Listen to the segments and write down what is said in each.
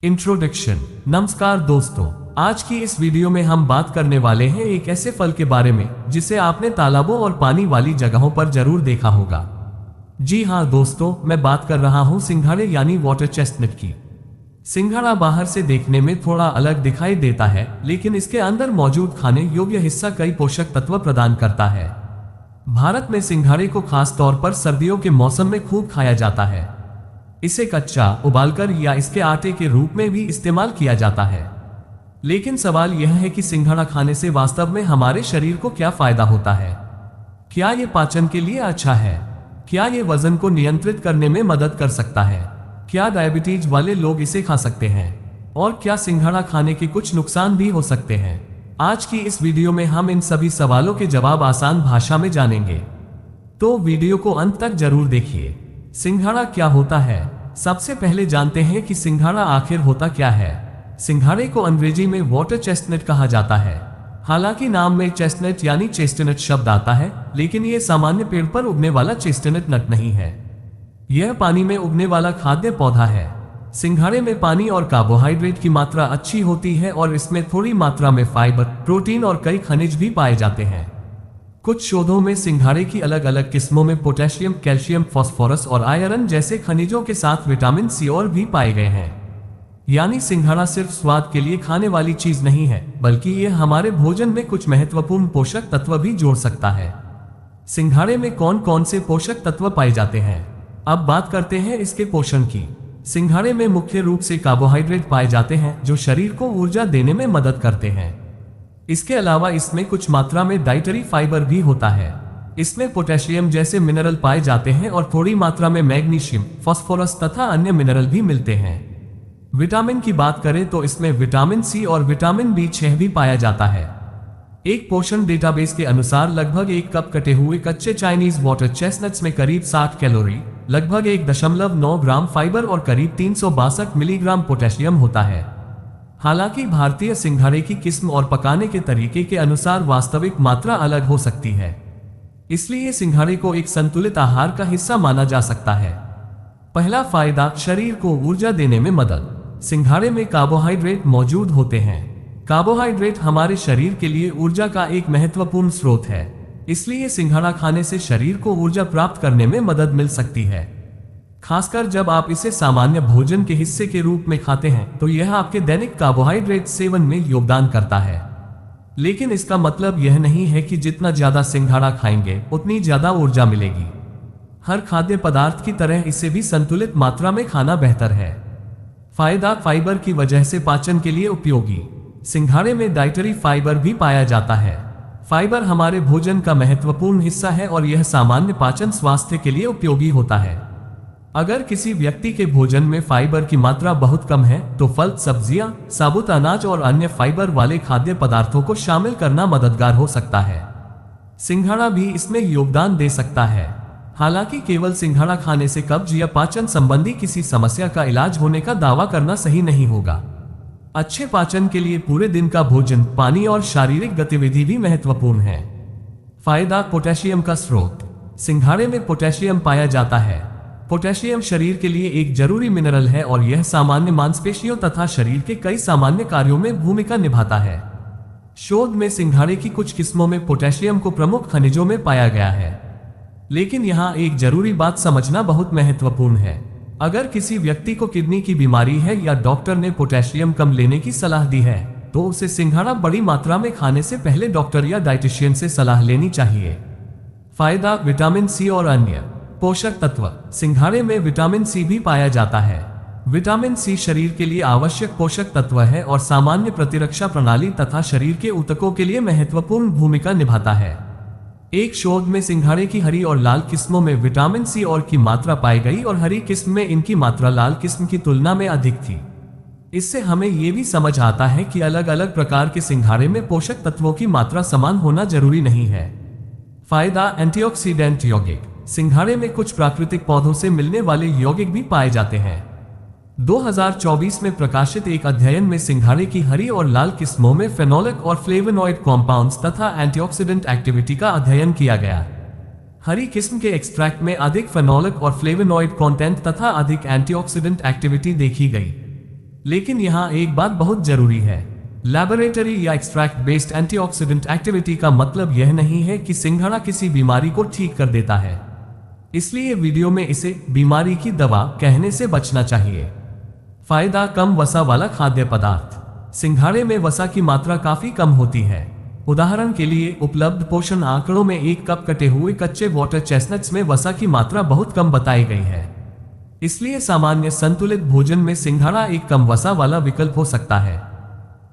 Introduction. नमस्कार दोस्तों, आज की इस वीडियो में हम बात करने वाले हैं एक ऐसे फल के बारे में जिसे आपने तालाबों और पानी वाली जगहों पर जरूर देखा होगा। जी हाँ दोस्तों, मैं बात कर रहा हूँ सिंघाड़े यानी वाटर चेस्टनट की। सिंघाड़ा बाहर से देखने में थोड़ा अलग दिखाई देता है, लेकिन इसके अंदर मौजूद खाने योग्य हिस्सा कई पोषक तत्व प्रदान करता है। भारत में सिंघाड़े को खास तौर पर सर्दियों के मौसम में खूब खाया जाता है। इसे कच्चा, उबालकर या इसके आटे के रूप में भी इस्तेमाल किया जाता है। लेकिन सवाल यह है कि सिंघाड़ा खाने से वास्तव में हमारे शरीर को क्या फायदा होता है। क्या ये पाचन के लिए अच्छा है? क्या ये वजन को नियंत्रित करने में मदद कर सकता है? क्या डायबिटीज वाले लोग इसे खा सकते हैं? और क्या सिंघाड़ा खाने के कुछ नुकसान भी हो सकते हैं? आज की इस वीडियो में हम इन सभी सवालों के जवाब आसान भाषा में जानेंगे, तो वीडियो को अंत तक जरूर देखिए। सिंघाड़ा क्या होता है? सबसे पहले जानते हैं कि सिंघाड़ा आखिर होता क्या है। सिंघाड़े को अंग्रेजी में वाटर चेस्टनट कहा जाता है। हालांकि नाम में चेस्टनट यानी चेस्टनट शब्द आता है, लेकिन यह सामान्य पेड़ पर उगने वाला चेस्टनट नट नहीं है। यह पानी में उगने वाला खाद्य पौधा है। सिंघाड़े में पानी और कार्बोहाइड्रेट की मात्रा अच्छी होती है और इसमें थोड़ी मात्रा में फाइबर, प्रोटीन और कई खनिज भी पाए जाते हैं। कुछ शोधों में सिंघाड़े की अलग अलग किस्मों में पोटेशियम, कैल्शियम, फास्फोरस और आयरन जैसे खनिजों के साथ विटामिन सी और भी पाए गए हैं। यानी सिंघाड़ा सिर्फ स्वाद के लिए खाने वाली चीज नहीं है, बल्कि यह हमारे भोजन में कुछ महत्वपूर्ण पोषक तत्व भी जोड़ सकता है। सिंघाड़े में कौन कौन से पोषक तत्व पाए जाते हैं? अब बात करते हैं इसके पोषण की। सिंघाड़े में मुख्य रूप से कार्बोहाइड्रेट पाए जाते हैं जो शरीर को ऊर्जा देने में मदद करते हैं। इसके अलावा इसमें कुछ मात्रा में डाइटरी फाइबर भी होता है। इसमें पोटेशियम जैसे मिनरल पाए जाते हैं और थोड़ी मात्रा में मैग्नीशियम, फास्फोरस तथा अन्य मिनरल भी मिलते हैं। विटामिन की बात करें तो इसमें विटामिन सी और विटामिन B6 भी पाया जाता है। एक पोषण डेटाबेस के अनुसार लगभग 1 कप कटे हुए कच्चे चाइनीज वाटर चेस्टनट्स में करीब 60 कैलोरी, लगभग 1.9 ग्राम फाइबर और करीब 362 मिलीग्राम पोटेशियम होता है। हालांकि भारतीय सिंघाड़े की किस्म और पकाने के तरीके के अनुसार वास्तविक मात्रा अलग हो सकती है, इसलिए सिंघाड़े को एक संतुलित आहार का हिस्सा माना जा सकता है। पहला फायदा, शरीर को ऊर्जा देने में मदद। सिंघाड़े में कार्बोहाइड्रेट मौजूद होते हैं। कार्बोहाइड्रेट हमारे शरीर के लिए ऊर्जा का एक महत्वपूर्ण स्रोत है, इसलिए सिंघाड़ा खाने से शरीर को ऊर्जा प्राप्त करने में मदद मिल सकती है। खासकर जब आप इसे सामान्य भोजन के हिस्से के रूप में खाते हैं तो यह आपके दैनिक कार्बोहाइड्रेट सेवन में योगदान करता है। लेकिन इसका मतलब यह नहीं है कि जितना ज्यादा सिंघाड़ा खाएंगे उतनी ज्यादा ऊर्जा मिलेगी। हर खाद्य पदार्थ की तरह इसे भी संतुलित मात्रा में खाना बेहतर है। फायदा, फाइबर की वजह से पाचन के लिए उपयोगी। सिंघाड़े में डाइटरी फाइबर भी पाया जाता है। फाइबर हमारे भोजन का महत्वपूर्ण हिस्सा है और यह सामान्य पाचन स्वास्थ्य के लिए उपयोगी होता है। अगर किसी व्यक्ति के भोजन में फाइबर की मात्रा बहुत कम है तो फल, सब्जियां, साबुत अनाज और अन्य फाइबर वाले खाद्य पदार्थों को शामिल करना मददगार हो सकता है। सिंघाड़ा भी इसमें योगदान दे सकता है। हालांकि केवल सिंघाड़ा खाने से कब्ज या पाचन संबंधी किसी समस्या का इलाज होने का दावा करना सही नहीं होगा। अच्छे पाचन के लिए पूरे दिन का भोजन, पानी और शारीरिक गतिविधि भी महत्वपूर्ण है। फायदा, पोटेशियम का स्रोत। सिंघाड़े में पोटेशियम पाया जाता है। पोटेशियम शरीर के लिए एक जरूरी मिनरल है और यह सामान्य मांसपेशियों तथा शरीर के कई सामान्य कार्यों में भूमिका निभाता है। शोध में सिंघाड़े की कुछ किस्मों में पोटेशियम को प्रमुख खनिजों में पाया गया है। लेकिन यहाँ एक जरूरी बात समझना बहुत महत्वपूर्ण है। अगर किसी व्यक्ति को किडनी की बीमारी है या डॉक्टर ने पोटेशियम कम लेने की सलाह दी है तो उसे सिंघाड़ा बड़ी मात्रा में खाने से पहले डॉक्टर या डाइटिशियन से सलाह लेनी चाहिए। फायदा, विटामिन सी और अन्य पोषक तत्व। सिंघाड़े में विटामिन सी भी पाया जाता है। विटामिन सी शरीर के लिए आवश्यक पोषक तत्व है और सामान्य प्रतिरक्षा प्रणाली तथा शरीर के ऊतकों के लिए महत्वपूर्ण भूमिका निभाता है। एक शोध में सिंघाड़े की हरी और लाल किस्मों में विटामिन सी और की मात्रा पाई गई और हरी किस्म में इनकी मात्रा लाल किस्म की तुलना में अधिक थी। इससे हमें यह भी समझ आता है कि अलग अलग प्रकार के सिंघाड़े में पोषक तत्वों की मात्रा समान होना जरूरी नहीं है। फायदा, एंटीऑक्सीडेंट यौगिक। सिंघाड़े में कुछ प्राकृतिक पौधों से मिलने वाले यौगिक भी पाए जाते हैं। 2024 में प्रकाशित एक अध्ययन में सिंघाड़े की हरी और लाल किस्मों में फेनोलिक और फ्लेवोनॉइड कॉम्पाउंड्स तथा एंटीऑक्सीडेंट एक्टिविटी का अध्ययन किया गया। हरी किस्म के एक्सट्रैक्ट में अधिक फेनोलिक और फ्लेवोनॉइड कंटेंट तथा अधिक एंटीऑक्सीडेंट एक्टिविटी देखी गई। लेकिन यहाँ एक बात बहुत जरूरी है। लैबोरेटरी या एक्सट्रैक्ट बेस्ड एंटीऑक्सीडेंट एक्टिविटी का मतलब यह नहीं है कि सिंघाड़ा किसी बीमारी को ठीक कर देता है। इसलिए वीडियो में इसे बीमारी की दवा कहने से बचना चाहिए। फायदा, कम वसा वाला खाद्य पदार्थ। सिंघाड़े में वसा की मात्रा काफी कम होती है। उदाहरण के लिए उपलब्ध पोषण आंकड़ों में 1 कप कटे हुए कच्चे वाटर चेस्टनट्स में वसा की मात्रा बहुत कम बताई गई है। इसलिए सामान्य संतुलित भोजन में सिंघाड़ा एक कम वसा वाला विकल्प हो सकता है।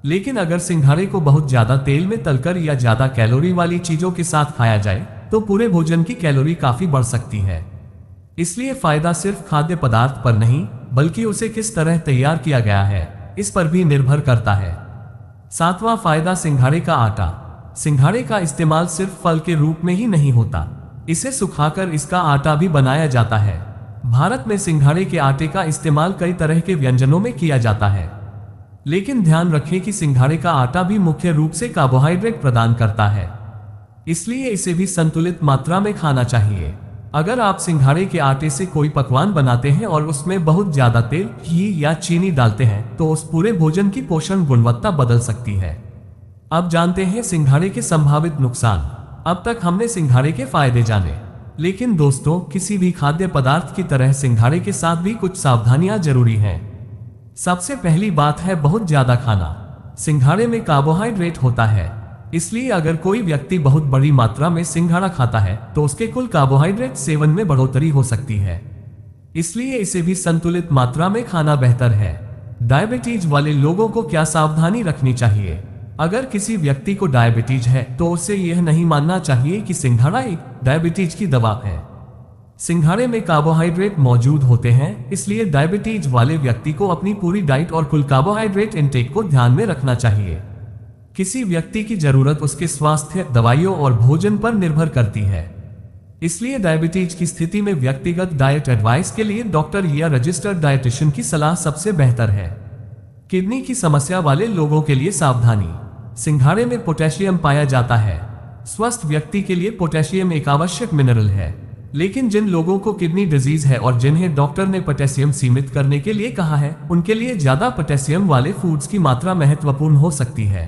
लेकिन अगर सिंघाड़े को बहुत ज्यादा तेल में तलकर या ज्यादा कैलोरी वाली चीजों के साथ खाया जाए तो पूरे भोजन की कैलोरी काफी बढ़ सकती है। इसलिए फायदा सिर्फ खाद्य पदार्थ पर नहीं बल्कि उसे किस तरह तैयार किया गया है इस पर भी निर्भर करता है। 7वां फायदा, सिंघाड़े का आटा। सिंघाड़े का इस्तेमाल सिर्फ फल के रूप में ही नहीं होता, इसे सुखाकर इसका आटा भी बनाया जाता है। भारत में सिंघाड़े के आटे का इस्तेमाल कई तरह के व्यंजनों में किया जाता है। लेकिन ध्यान रखें कि सिंघाड़े का आटा भी मुख्य रूप से कार्बोहाइड्रेट प्रदान करता है, इसलिए इसे भी संतुलित मात्रा में खाना चाहिए। अगर आप सिंघाड़े के आटे से कोई पकवान बनाते हैं और उसमें बहुत ज्यादा तेल, घी या चीनी डालते हैं तो उस पूरे भोजन की पोषण गुणवत्ता बदल सकती है। अब जानते हैं सिंघाड़े के संभावित नुकसान। अब तक हमने सिंघाड़े के फायदे जाने, लेकिन दोस्तों किसी भी खाद्य पदार्थ की तरह सिंघाड़े के साथ भी कुछ सावधानियां जरूरी हैं। सबसे पहली बात है बहुत ज्यादा खाना। सिंघाड़े में कार्बोहाइड्रेट होता है, इसलिए अगर कोई व्यक्ति बहुत बड़ी मात्रा में सिंघाड़ा खाता है तो उसके कुल कार्बोहाइड्रेट सेवन में बढ़ोतरी हो सकती है। इसलिए इसे भी संतुलित मात्रा में खाना बेहतर है। डायबिटीज वाले लोगों को क्या सावधानी रखनी चाहिए? अगर किसी व्यक्ति को डायबिटीज है तो उसे यह नहीं मानना चाहिए कि सिंघाड़ा एक डायबिटीज की दवा है। सिंघाड़े में कार्बोहाइड्रेट मौजूद होते हैं, इसलिए डायबिटीज वाले व्यक्ति को अपनी पूरी डाइट और कुल कार्बोहाइड्रेट इंटेक को ध्यान में रखना चाहिए। किसी व्यक्ति की जरूरत उसके स्वास्थ्य, दवाइयों और भोजन पर निर्भर करती है। इसलिए डायबिटीज की स्थिति में व्यक्तिगत डाइट एडवाइस के लिए डॉक्टर या रजिस्टर्ड डाइटिशियन की सलाह सबसे बेहतर है। किडनी की समस्या वाले लोगों के लिए सावधानी। सिंघाड़े में पोटेशियम पाया जाता है। स्वस्थ व्यक्ति के लिए पोटेशियम एक आवश्यक मिनरल है, लेकिन जिन लोगों को किडनी डिजीज है और जिन्हें डॉक्टर ने पोटेशियम सीमित करने के लिए कहा है, उनके लिए ज्यादा पोटेशियम वाले फूड्स की मात्रा महत्वपूर्ण हो सकती है।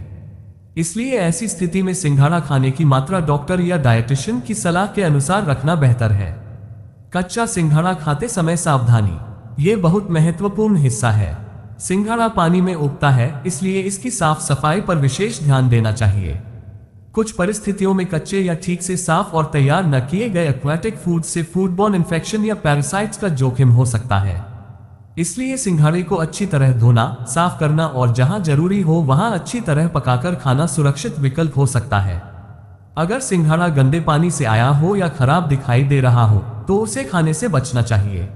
इसलिए ऐसी स्थिति में सिंघाड़ा खाने की मात्रा डॉक्टर या डाइटिशियन की सलाह के अनुसार रखना बेहतर है। कच्चा सिंघाड़ा खाते समय सावधानी, ये बहुत महत्वपूर्ण हिस्सा है। सिंघाड़ा पानी में उगता है, इसलिए इसकी साफ सफाई पर विशेष ध्यान देना चाहिए। कुछ परिस्थितियों में कच्चे या ठीक से साफ और तैयार न किए गए एक्वाटिक फूड से फूडबॉर्न इन्फेक्शन या पैरासाइट्स का जोखिम हो सकता है। इसलिए सिंघाड़े को अच्छी तरह धोना, साफ करना और जहां जरूरी हो वहां अच्छी तरह पकाकर खाना सुरक्षित विकल्प हो सकता है। अगर सिंघाड़ा गंदे पानी से आया हो या खराब दिखाई दे रहा हो तो उसे खाने से बचना चाहिए।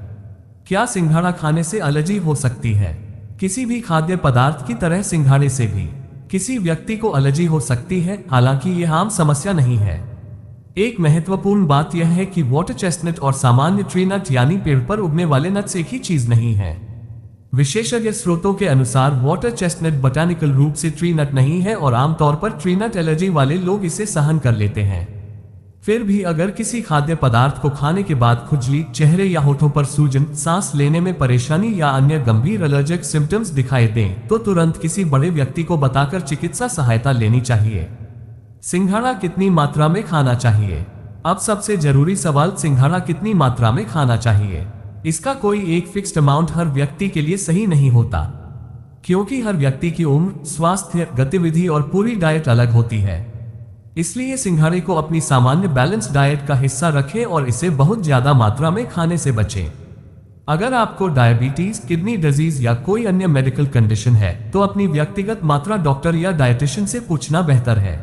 क्या सिंघाड़ा खाने से एलर्जी हो सकती है? किसी भी खाद्य पदार्थ की तरह सिंघाड़े से भी किसी व्यक्ति को एलर्जी हो सकती है, हालांकि यह आम समस्या नहीं है। एक महत्वपूर्ण बात यह है कि वाटर चेस्टनट और सामान्य ट्री नट यानी पेड़ पर उगने वाले नट्स एक ही चीज नहीं है। विशेषज्ञ स्रोतों के अनुसार वाटर चेस्टनट बोटैनिकल रूप से ट्री नट नहीं है और आमतौर पर ट्री नट एलर्जी वाले लोग इसे सहन कर लेते हैं। फिर भी अगर किसी खाद्य पदार्थ को खाने के बाद खुजली, चेहरे या होठों पर सूजन, सांस लेने में परेशानी या अन्य गंभीर एलर्जिक सिम्टम्स दिखाई दें तो तुरंत किसी बड़े व्यक्ति को बताकर चिकित्सा सहायता लेनी चाहिए। सिंघाड़ा कितनी मात्रा में खाना चाहिए? अब सबसे जरूरी सवाल, सिंघाड़ा कितनी मात्रा में खाना चाहिए? इसका कोई एक फिक्स्ड अमाउंट हर व्यक्ति के लिए सही नहीं होता, क्योंकि हर व्यक्ति की उम्र, स्वास्थ्य, गतिविधि और पूरी डाइट अलग होती है। इसलिए सिंघाड़े को अपनी सामान्य बैलेंस डाइट का हिस्सा रखें और इसे बहुत ज्यादा मात्रा में खाने से बचें। अगर आपको डायबिटीज, किडनी डिजीज या कोई अन्य मेडिकल कंडीशन है तो अपनी व्यक्तिगत मात्रा डॉक्टर या डाइटिशियन से पूछना बेहतर है।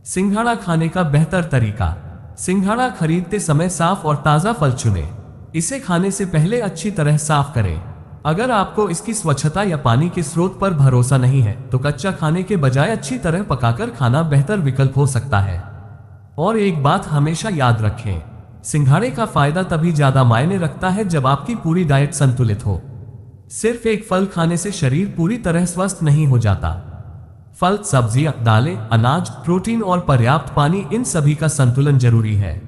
सिंघाड़ा खाने का बेहतर तरीका। सिंघाड़ा खरीदते समय साफ और ताज़ा फल चुनें। इसे खाने से पहले अच्छी तरह साफ करें। अगर आपको इसकी स्वच्छता या पानी के स्रोत पर भरोसा नहीं है तो कच्चा खाने के बजाय अच्छी तरह पकाकर खाना बेहतर विकल्प हो सकता है। और एक बात हमेशा याद रखें, सिंघाड़े का फायदा तभी ज्यादा मायने रखता है जब आपकी पूरी डाइट संतुलित हो। सिर्फ एक फल खाने से शरीर पूरी तरह स्वस्थ नहीं हो जाता। फल, सब्जियां, दालें, अनाज, प्रोटीन और पर्याप्त पानी, इन सभी का संतुलन जरूरी है।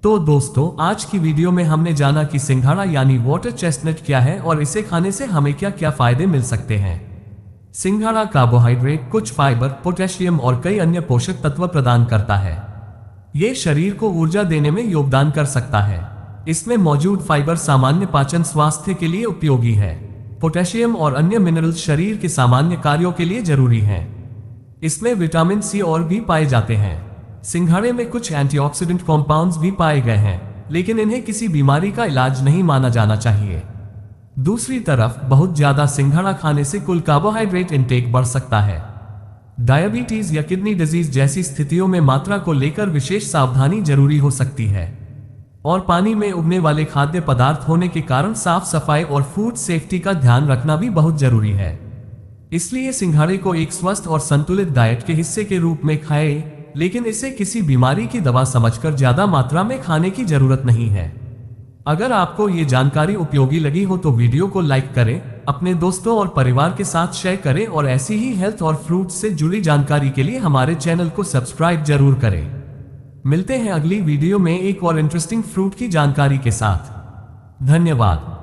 तो दोस्तों, आज की वीडियो में हमने जाना कि सिंघाड़ा यानी वाटर चेस्टनट क्या है और इसे खाने से हमें क्या क्या फायदे मिल सकते हैं। सिंघाड़ा कार्बोहाइड्रेट, कुछ फाइबर, पोटेशियम और कई अन्य पोषक तत्व प्रदान करता है। ये शरीर को ऊर्जा देने में योगदान कर सकता है। इसमें मौजूद फाइबर सामान्य पाचन स्वास्थ्य के लिए उपयोगी है। पोटेशियम और अन्य मिनरल्स शरीर के सामान्य कार्यों के लिए जरूरी हैं। इसमें विटामिन सी और भी पाए जाते हैं। सिंघाड़े में कुछ एंटीऑक्सीडेंट कंपाउंड्स भी पाए गए हैं, लेकिन इन्हें किसी बीमारी का इलाज नहीं माना जाना चाहिए। दूसरी तरफ, बहुत ज्यादा सिंघाड़ा खाने से कुल कार्बोहाइड्रेट इंटेक बढ़ सकता है। डायबिटीज या किडनी डिजीज जैसी स्थितियों में मात्रा को लेकर विशेष सावधानी जरूरी हो सकती है। और पानी में उगने वाले खाद्य पदार्थ होने के कारण साफ सफाई और फूड सेफ्टी का ध्यान रखना भी बहुत जरूरी है। इसलिए सिंघाड़े को एक स्वस्थ और संतुलित डाइट के हिस्से के रूप में खाएं, लेकिन इसे किसी बीमारी की दवा समझकर ज्यादा मात्रा में खाने की जरूरत नहीं है। अगर आपको ये जानकारी उपयोगी लगी हो तो वीडियो को लाइक करें, अपने दोस्तों और परिवार के साथ शेयर करें और ऐसी ही हेल्थ और फ्रूट से जुड़ी जानकारी के लिए हमारे चैनल को सब्सक्राइब जरूर करें। मिलते हैं अगली वीडियो में एक और इंटरेस्टिंग फ्रूट की जानकारी के साथ। धन्यवाद।